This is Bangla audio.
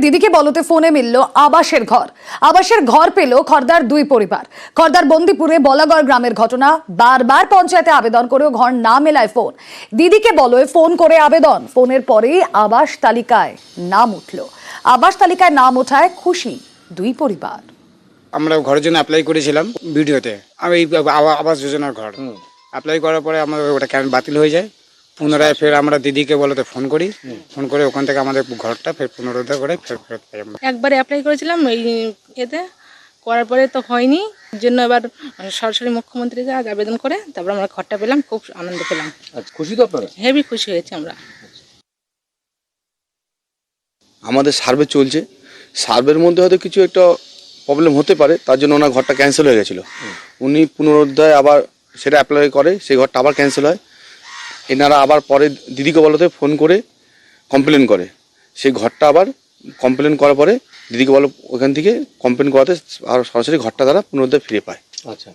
দিদিকে বলতে ফোনে মিলল আবাসের ঘর পেল খর্দার দুই পরিবার। খর্দার বন্দিপুরে বলাগড় গ্রামের ঘটনা। বারবার পঞ্চায়েতে আবেদন করেও ঘর না মেলায় ফোন। দিদিকে বলয় ফোন করে আবেদন, ফোনের পরেই আবাস তালিকায় নাম উঠল। আবাস তালিকায় নাম ওঠায় খুশি দুই পরিবার। আমরা ঘরের জন্য অ্যাপ্লাই করেছিলাম ভিডিওতে, আমি আবাস যোজনার ঘর অ্যাপ্লাই করার পরে আমার ওটা কেন বাতিল হয়ে যায়। পুনরায় ফের আমরা দিদিকে বলতে ফোন করি, ফোন করে ওখান থেকে আমাদের ঘরটা ফের পুনরুদ্ধার করে ফেরত পাই আমরা। একবার অ্যাপ্লাই করেছিলাম এই এতে, করার পরে তো হয়নি, এর জন্য এবার সরাসরি মুখ্যমন্ত্রীকে আজ আবেদন করে তারপর আমরা ঘরটা পেলাম, খুব আনন্দ পেলাম। আচ্ছা, খুশি তো আপনারা? হেভি খুশি হয়েছি আমরা। আমাদের সার্ভে চলছে, সার্ভের মধ্যে হয়তো কিছু একটা প্রবলেম হতে পারে, তার জন্য ওনার ঘরটা ক্যান্সেল হয়ে গেছিলো। উনি পুনরুদ্ধার আবার সেটা অ্যাপ্লাই করে, সেই ঘরটা আবার ক্যান্সেল হয়। এনারা আবার পরে দিদিকে বলতে ফোন করে কমপ্লেন করে, সেই ঘরটা আবার কমপ্লেন করার পরে দিদিকে বলো ওখান থেকে কমপ্লেন করাতে আর সরাসরি ঘরটা তারা পুনরুদ্ধার ফিরে পায়। আচ্ছা।